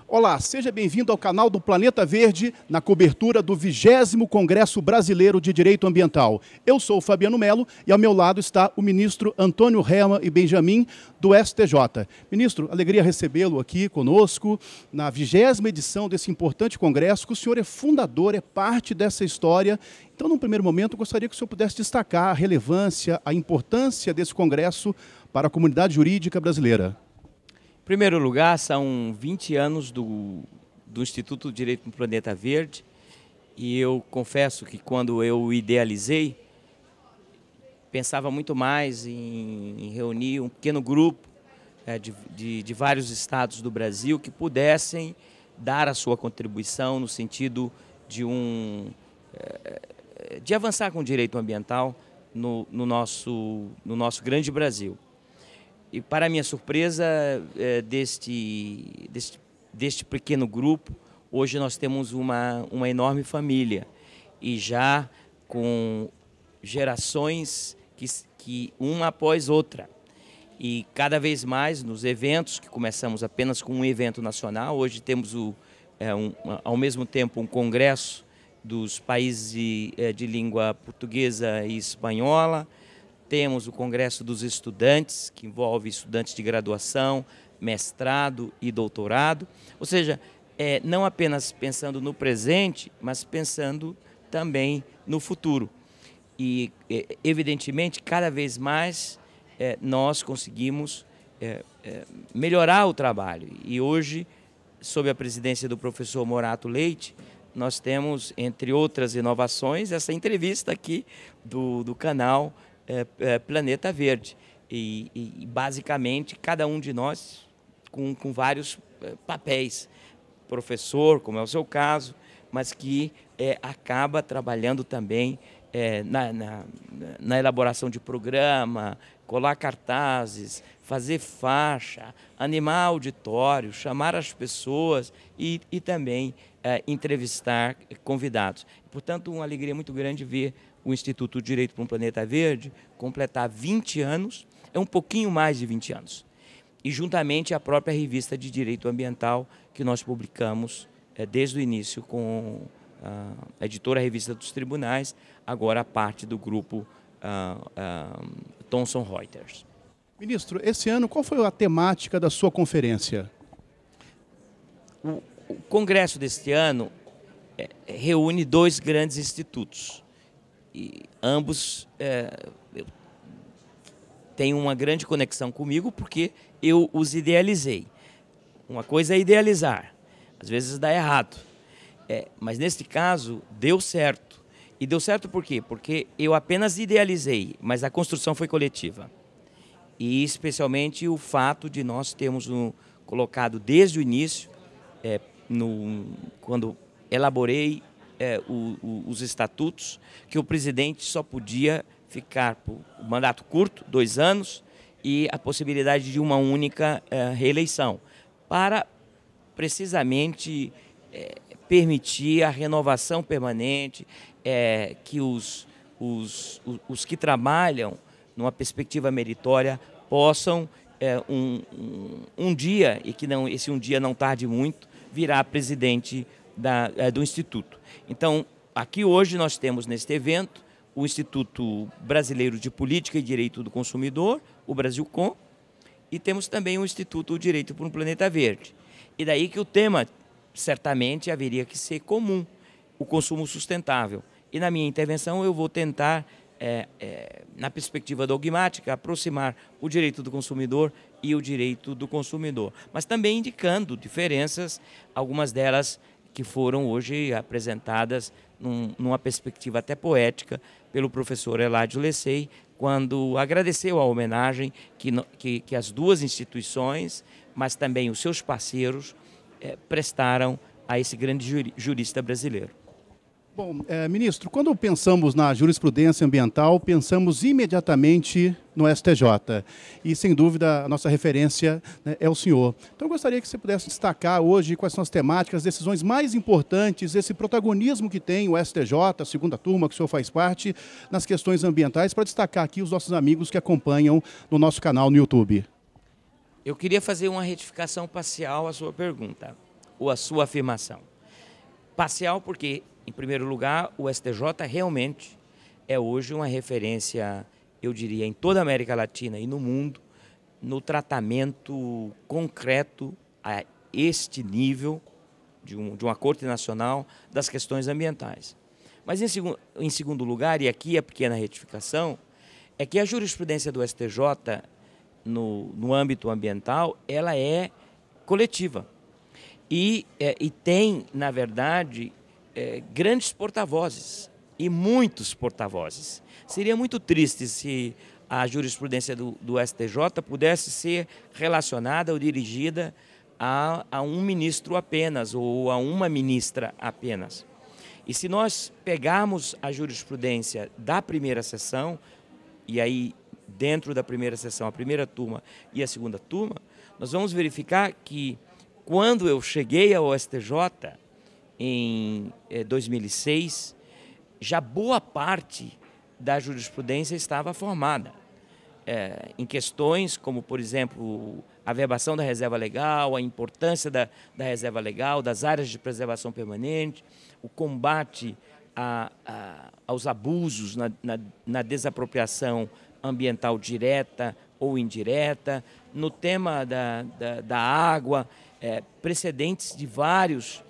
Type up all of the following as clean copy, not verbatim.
Olá, seja bem-vindo ao canal do Planeta Verde, na cobertura do 20º Congresso Brasileiro de Direito Ambiental. Eu sou o Fabiano Melo e ao meu lado está o ministro Antônio Herman e Benjamin, do STJ. Ministro, alegria recebê-lo aqui conosco, na 20ª edição desse importante congresso, que o senhor é fundador, é parte dessa história. Então, num primeiro momento, eu gostaria que o senhor pudesse destacar a relevância, a importância desse congresso para a comunidade jurídica brasileira. Em primeiro lugar, são 20 anos do Instituto do Direito do Planeta Verde, e eu confesso que quando eu idealizei, pensava muito mais em reunir um pequeno grupo de vários estados do Brasil que pudessem dar a sua contribuição no sentido de avançar com o direito ambiental no nosso grande Brasil. E, para minha surpresa, deste pequeno grupo, hoje nós temos uma enorme família, e já com gerações que uma após outra. E cada vez mais nos eventos, que começamos apenas com um evento nacional, hoje temos ao mesmo tempo um congresso dos países de língua portuguesa e espanhola. Temos o Congresso dos Estudantes, que envolve estudantes de graduação, mestrado e doutorado. Ou seja, não apenas pensando no presente, mas pensando também no futuro. E, evidentemente, cada vez mais nós conseguimos melhorar o trabalho. E hoje, sob a presidência do professor Morato Leite, nós temos, entre outras inovações, essa entrevista aqui do canal Planeta Verde, e basicamente cada um de nós com vários papéis, professor, como é o seu caso, mas que acaba trabalhando também na elaboração de programa, colar cartazes, fazer faixa, animar auditório, chamar as pessoas e também entrevistar convidados. Portanto, uma alegria muito grande ver o Instituto do Direito para um Planeta Verde completar 20 anos, é um pouquinho mais de 20 anos. E juntamente a própria revista de Direito Ambiental, que nós publicamos desde o início com a editora Revista dos Tribunais, agora a parte do grupo Thomson Reuters. Ministro, esse ano qual foi a temática da sua conferência? O congresso deste ano reúne dois grandes institutos. E ambos têm uma grande conexão comigo porque eu os idealizei. Uma coisa é idealizar, às vezes dá errado, mas neste caso deu certo. E deu certo por quê? Porque eu apenas idealizei, mas a construção foi coletiva. E especialmente o fato de nós termos colocado desde o início, quando elaborei os estatutos, que o presidente só podia ficar por mandato curto, 2 anos, e a possibilidade de uma única reeleição, para precisamente permitir a renovação permanente, que os que trabalham numa perspectiva meritória possam um dia, e que esse um dia não tarde muito, virar presidente do Instituto. Então, aqui hoje nós temos neste evento o Instituto Brasileiro de Política e Direito do Consumidor, o Brasilcom, e temos também o Instituto do Direito para um Planeta Verde. E daí que o tema, certamente, haveria que ser comum, o consumo sustentável. E na minha intervenção eu vou tentar, na perspectiva dogmática, aproximar o direito do consumidor e o direito do consumidor, mas também indicando diferenças, algumas delas que foram hoje apresentadas numa perspectiva até poética pelo professor Eladio Lecei, quando agradeceu a homenagem que as duas instituições, mas também os seus parceiros, prestaram a esse grande jurista brasileiro. Bom, ministro, quando pensamos na jurisprudência ambiental, pensamos imediatamente no STJ. E, sem dúvida, a nossa referência, né, é o senhor. Então, eu gostaria que você pudesse destacar hoje quais são as temáticas, as decisões mais importantes, esse protagonismo que tem o STJ, a segunda turma que o senhor faz parte, nas questões ambientais, para destacar aqui os nossos amigos que acompanham no nosso canal no YouTube. Eu queria fazer uma retificação parcial à sua pergunta. ou a sua afirmação. Parcial porque, em primeiro lugar, o STJ realmente é hoje uma referência, eu diria, em toda a América Latina e no mundo, no tratamento concreto a este nível de uma Corte Nacional das questões ambientais. Mas, em segundo lugar, e aqui a pequena retificação, é que a jurisprudência do STJ no âmbito ambiental, ela é coletiva. E tem, na verdade, grandes porta-vozes e muitos porta-vozes. Seria muito triste se a jurisprudência do STJ pudesse ser relacionada ou dirigida a um ministro apenas ou a uma ministra apenas. E se nós pegarmos a jurisprudência da primeira sessão, e aí dentro da primeira sessão, a primeira turma e a segunda turma, nós vamos verificar que quando eu cheguei ao STJ, em 2006, já boa parte da jurisprudência estava formada. Em questões como, por exemplo, a verbação da reserva legal, a importância da reserva legal, das áreas de preservação permanente, o combate aos abusos na desapropriação ambiental direta ou indireta, no tema da água, precedentes de vários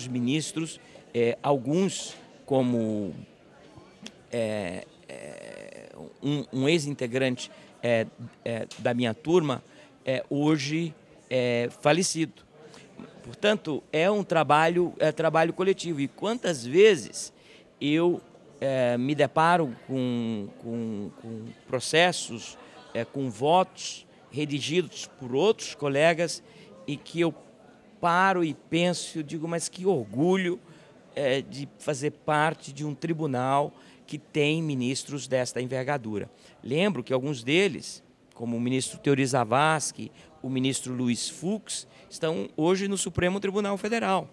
ministros, alguns como um ex-integrante da minha turma, hoje falecido. Portanto, é um trabalho coletivo. E quantas vezes eu me deparo com processos, com votos redigidos por outros colegas e que eu paro e penso, eu digo, mas que orgulho de fazer parte de um tribunal que tem ministros desta envergadura. Lembro que alguns deles, como o ministro Teori Zavascki, o ministro Luiz Fux, estão hoje no Supremo Tribunal Federal,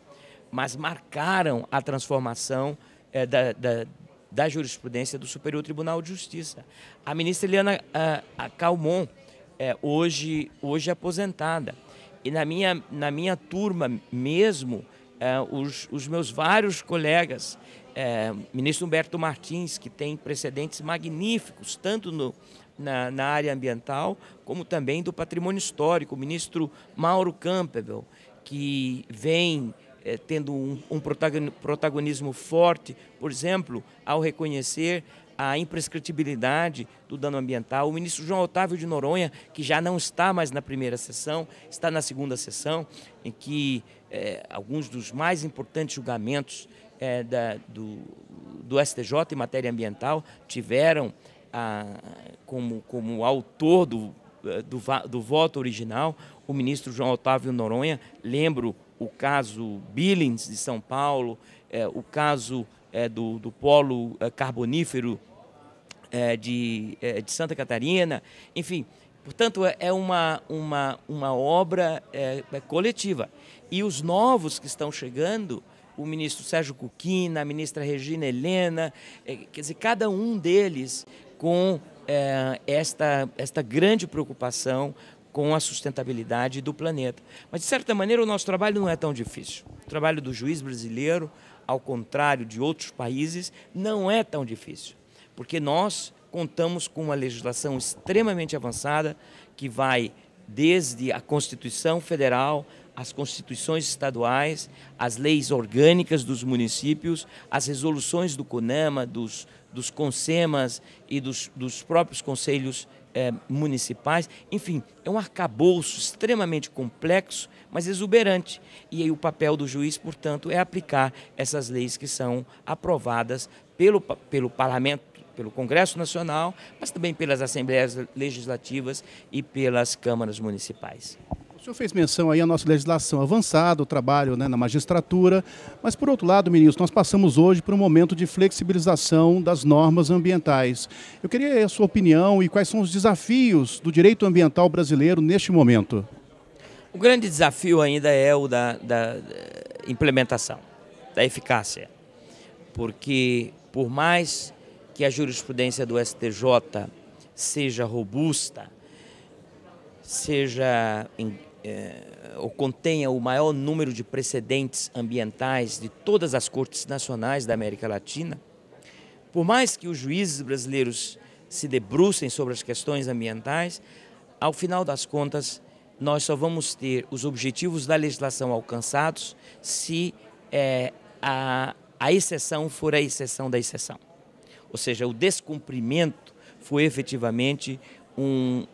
mas marcaram a transformação da jurisprudência do Superior Tribunal de Justiça. A ministra Eliana Calmon, hoje aposentada. E na minha turma mesmo, os meus vários colegas, ministro Humberto Martins, que tem precedentes magníficos, tanto na área ambiental, como também do patrimônio histórico, o ministro Mauro Campbell, que vem tendo um protagonismo forte, por exemplo, ao reconhecer a imprescritibilidade do dano ambiental. O ministro João Otávio de Noronha, que já não está mais na primeira sessão, está na segunda sessão, em que alguns dos mais importantes julgamentos do STJ em matéria ambiental tiveram como autor do voto original o ministro João Otávio Noronha. Lembro o caso Billings, de São Paulo, o caso do polo carbonífero de Santa Catarina, enfim. Portanto, é uma obra coletiva. E os novos que estão chegando, o ministro Sérgio Cuquina, a ministra Regina Helena, quer dizer, cada um deles com esta grande preocupação com a sustentabilidade do planeta. Mas, de certa maneira, o nosso trabalho não é tão difícil. O trabalho do juiz brasileiro, ao contrário de outros países, não é tão difícil, porque nós contamos com uma legislação extremamente avançada que vai desde a Constituição Federal, as constituições estaduais, as leis orgânicas dos municípios, as resoluções do CONAMA, dos CONSEMAS e dos próprios conselhos municipais. Enfim, é um arcabouço extremamente complexo, mas exuberante. E aí o papel do juiz, portanto, é aplicar essas leis que são aprovadas pelo Parlamento, pelo Congresso Nacional, mas também pelas Assembleias Legislativas e pelas câmaras municipais. O senhor fez menção aí à nossa legislação avançada, o trabalho, né, na magistratura, mas, por outro lado, ministro, nós passamos hoje por um momento de flexibilização das normas ambientais. Eu queria a sua opinião e quais são os desafios do direito ambiental brasileiro neste momento. O grande desafio ainda é o da implementação, da eficácia, porque por mais que a jurisprudência do STJ seja robusta, seja ou contenha o maior número de precedentes ambientais de todas as cortes nacionais da América Latina, por mais que os juízes brasileiros se debrucem sobre as questões ambientais, ao final das contas, nós só vamos ter os objetivos da legislação alcançados se a exceção for a exceção da exceção. Ou seja, o descumprimento foi efetivamente um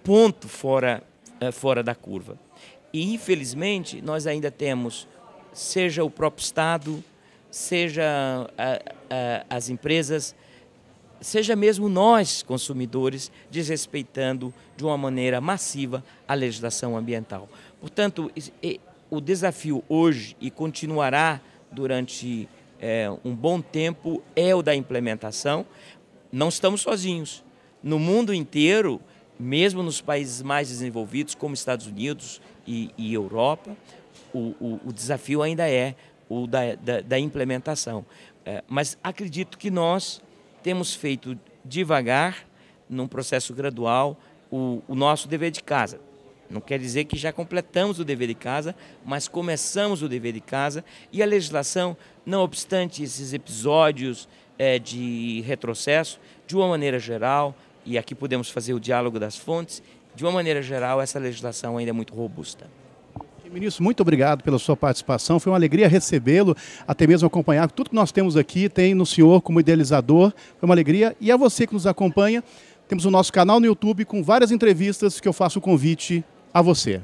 ponto fora da curva. E, infelizmente, nós ainda temos, seja o próprio Estado, seja as empresas, seja mesmo nós, consumidores, desrespeitando de uma maneira massiva a legislação ambiental. Portanto, o desafio hoje, e continuará durante um bom tempo, é o da implementação. Não estamos sozinhos. No mundo inteiro, mesmo nos países mais desenvolvidos, como Estados Unidos e Europa, o desafio ainda é o da implementação. Mas acredito que nós temos feito devagar, num processo gradual, o nosso dever de casa. Não quer dizer que já completamos o dever de casa, mas começamos o dever de casa, e a legislação, não obstante esses episódios de retrocesso, de uma maneira geral, e aqui podemos fazer o diálogo das fontes, de uma maneira geral, essa legislação ainda é muito robusta. Ministro, muito obrigado pela sua participação, foi uma alegria recebê-lo, até mesmo acompanhar tudo que nós temos aqui, tem no senhor como idealizador, foi uma alegria, e a você que nos acompanha, temos o nosso canal no YouTube com várias entrevistas que eu faço o convite a você.